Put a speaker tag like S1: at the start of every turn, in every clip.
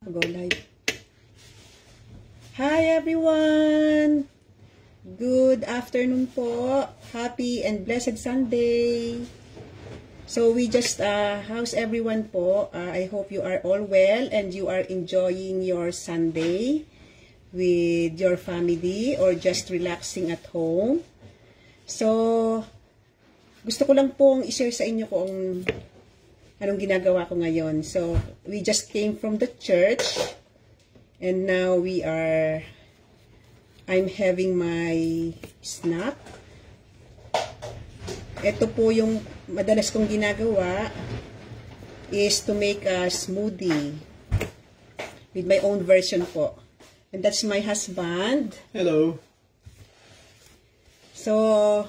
S1: Go live. Hi everyone! Good afternoon po. Happy and blessed Sunday. So we just, how's everyone po? I hope you are all well and you are enjoying your Sunday with your family or just relaxing at home. So, gusto ko lang pong i-share sa inyo kung anong ginagawa ko ngayon. So, we just came from the church and now I'm having my snack. Ito po yung madalas kong ginagawa is to make a smoothie with my own version po. And that's my husband.
S2: Hello.
S1: So,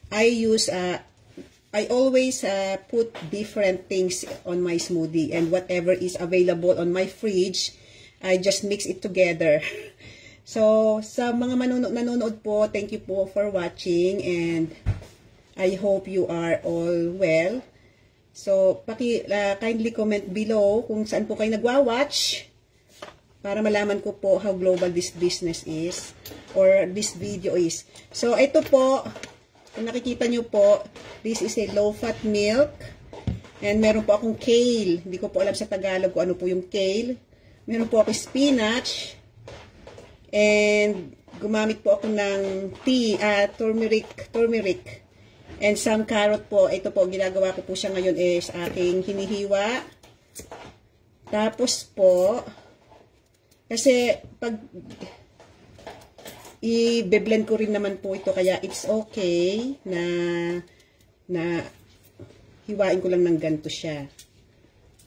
S1: I always put different things on my smoothie, and whatever is available on my fridge, I just mix it together. So, sa mga nanonood po, thank you po for watching, and I hope you are all well. So, kindly comment below kung saan po kayo nagwa-watch para malaman ko po how global this business is or this video is. So, ito po, kung nakikita nyo po, this is a low-fat milk. And meron po akong kale. Hindi ko po alam sa Tagalog kung ano po yung kale. Meron po akong spinach. And gumamit po ako ng turmeric. And some carrot po. Ito po, ginagawa ko po siya ngayon is aking hinihiwa. Tapos po, kasi pag i-blend ko rin naman po ito, kaya it's okay na hiwain ko lang ng ganito siya.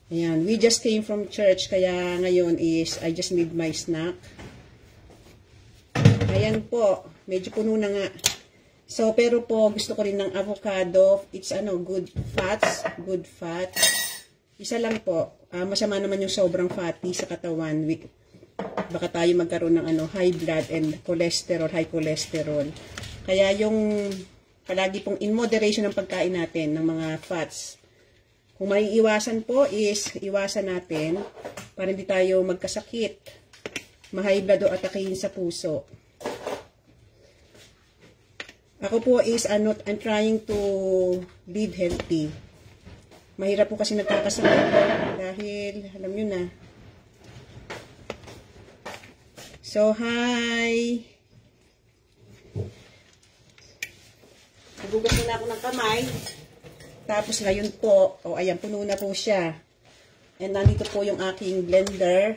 S1: Ayan, we just came from church, kaya ngayon is I just need my snack. Ayan po, medyo puno na nga. So, pero po, gusto ko rin ng avocado. It's good fat. Isa lang po. Masama naman yung sobrang fatty sa katawan. Baka tayo magkaroon ng high blood and high cholesterol. Kaya yung palagi pong in moderation ng pagkain natin ng mga fats. Kung may iwasan po is iwasan natin para hindi tayo magkasakit, ma-high blood o atakihin sa puso. Ako po is I'm trying to live healthy. Mahirap po kasi nagkakasakit dahil alam nyo na. So, hi! Nagugas na ako ng kamay. Tapos ngayon po, ayan, puno na po siya. And nandito po yung aking blender.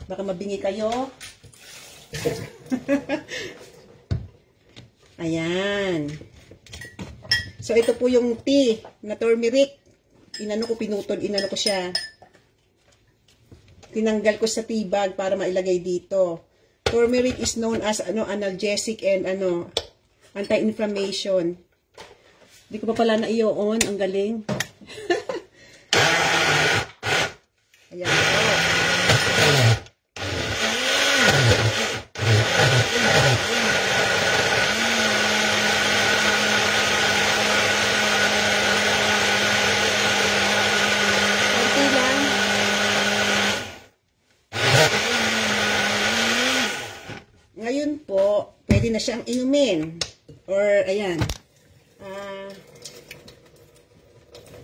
S1: Baka mabingi kayo. Ayan. So, ito po yung tea na turmeric. Pinutol ko siya. Tinanggal ko sa tea bag para mailagay dito. Turmeric is known as analgesic and anti-inflammation. Hindi ko pa pala na-i-on. Ang galing. Ayan po. Konti lang. Ngayon po, pwede na siyang inumin. Or, ayan.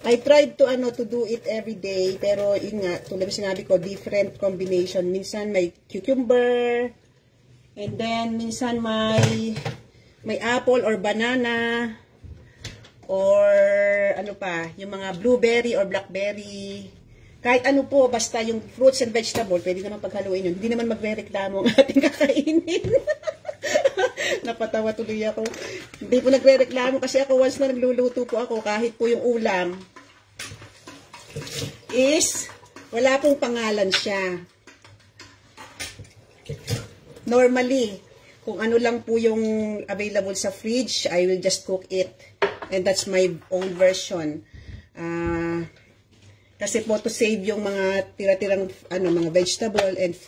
S1: I tried to do it every day. Pero, yun nga, tulad sinabi ko, different combination. Minsan may cucumber. And then, minsan may apple or banana. Or, yung mga blueberry or blackberry. Kahit ano po, basta yung fruits and vegetable, pwede naman paghaluin yun. Hindi naman magre-reklamo ang ating kakainin. Napatawa tuloy ako. Hindi po nagre-reklamo kasi ako once na nagluluto po ako, kahit po yung ulam, is wala pong pangalan siya. Normally, kung ano lang po yung available sa fridge, I will just cook it. And that's my own version. Kasi po to save yung mga tira-tirang mga vegetable and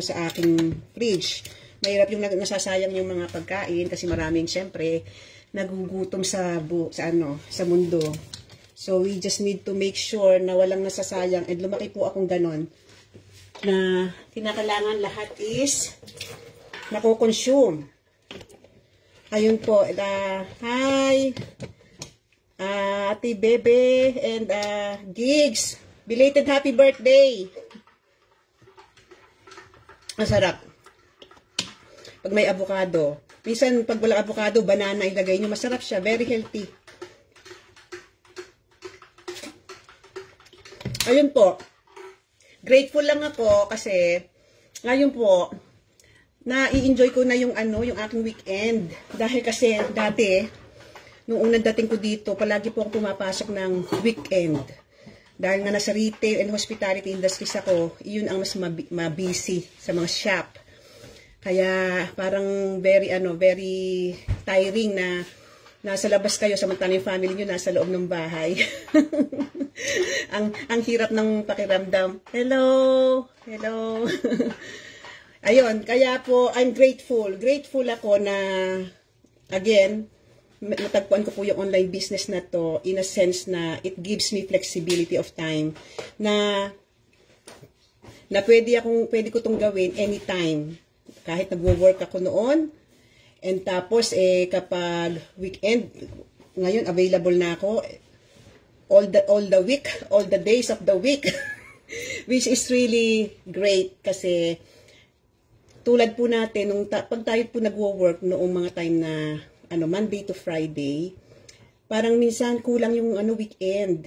S1: sa aking fridge. Mahirap yung nasasayang yung mga pagkain kasi maraming syempre nagugutom sa mundo. So, we just need to make sure na walang nasasayang. And lumaki po akong ganon. Na kinakailangan lahat is nako-consume. Ayun po. Hi! Ate Bebe and Gigs. Belated happy birthday! Ang sarap. Pag may avocado. Minsan, pag walang avocado, banana ilagay nyo. Masarap siya. Very healthy. Ayun po. Grateful lang ako kasi ngayon po, na-i-enjoy ko na yung yung aking weekend. Dahil kasi dati, nung unang dating ko dito, palagi po ako pumapasok ng weekend. Dahil nga nasa retail and hospitality industries ako, yun ang mas mabusy sa mga shop. Kaya parang very tiring na nasa labas kayo samantalang yung family nyo nasa loob ng bahay. ang hirap ng pakiramdam. Hello. Ayun, kaya po I'm grateful. Grateful ako na again natagpuan ko po yung online business na to in a sense na it gives me flexibility of time na pwede ko tong gawin anytime. Kahit nagwo-work ako noon, and tapos kapag weekend, ngayon available na ako all the week, all the days of the week, which is really great kasi tulad po natin pag tayo po nagwo-work noong mga time na Monday to Friday, parang minsan kulang yung weekend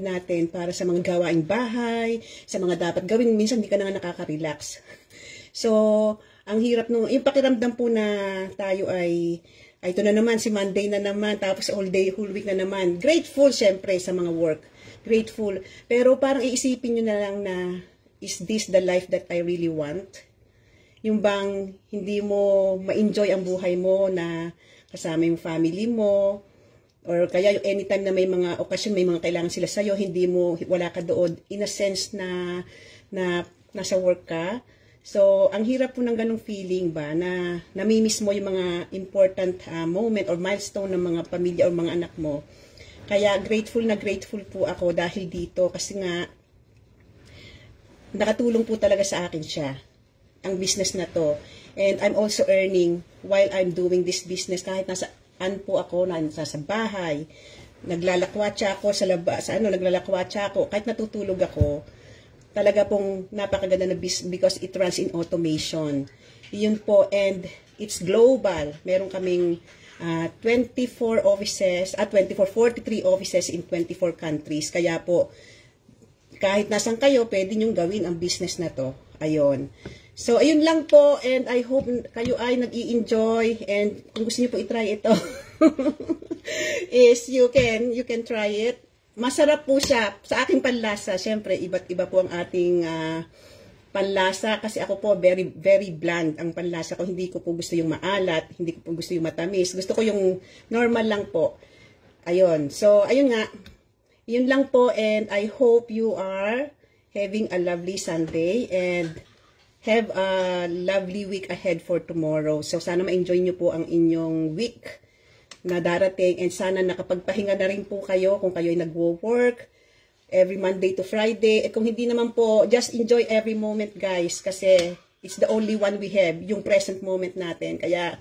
S1: natin para sa mga gawaing bahay, sa mga dapat gawin, minsan hindi ka na nakaka-relax. So, ang hirap yung pakiramdam po na tayo ay ito na naman, si Monday na naman, tapos whole week na naman. Grateful, syempre, sa mga work. Grateful. Pero parang iisipin nyo na lang na, is this the life that I really want? Yung bang hindi mo ma-enjoy ang buhay mo na kasama yung family mo, or kaya yung anytime na may mga okasyon, may mga kailangan sila sa'yo, wala ka doon, in a sense na nasa work ka. So, ang hirap po ng ganong feeling ba, na namimiss mo yung mga important moment or milestone ng mga pamilya o mga anak mo. Kaya grateful po ako dahil dito kasi nga nakatulong po talaga sa akin siya, ang business na to. And I'm also earning while I'm doing this business kahit nasaan po ako, nasa bahay, naglalakwatsa ako sa labas, naglalakwatsa ako, kahit natutulog ako. Talaga pong napakaganda na business because it runs in automation. Yun po, and it's global. Meron kaming 43 offices in 24 countries. Kaya po, kahit nasan kayo, pwede nyong gawin ang business na to. Ayun. So, ayun lang po, and I hope kayo ay nag-i-enjoy, and kung gusto niyo po i-try ito, is you can try it. Masarap po siya. Sa aking panlasa, syempre, iba't iba po ang ating panlasa. Kasi ako po, very, very bland ang panlasa ko. Hindi ko po gusto yung maalat. Hindi ko po gusto yung matamis. Gusto ko yung normal lang po. Ayun. So, ayun nga. Yun lang po. And I hope you are having a lovely Sunday. And have a lovely week ahead for tomorrow. So, sana ma-enjoy nyo po ang inyong week na darating, and sana nakapagpahinga na rin po kayo kung kayo ay nagwo-work every Monday to Friday. At kung hindi naman po, just enjoy every moment, guys, kasi it's the only one we have, yung present moment natin. Kaya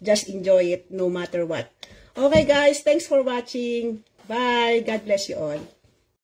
S1: just enjoy it no matter what. Okay, guys, thanks for watching. Bye. God bless you all.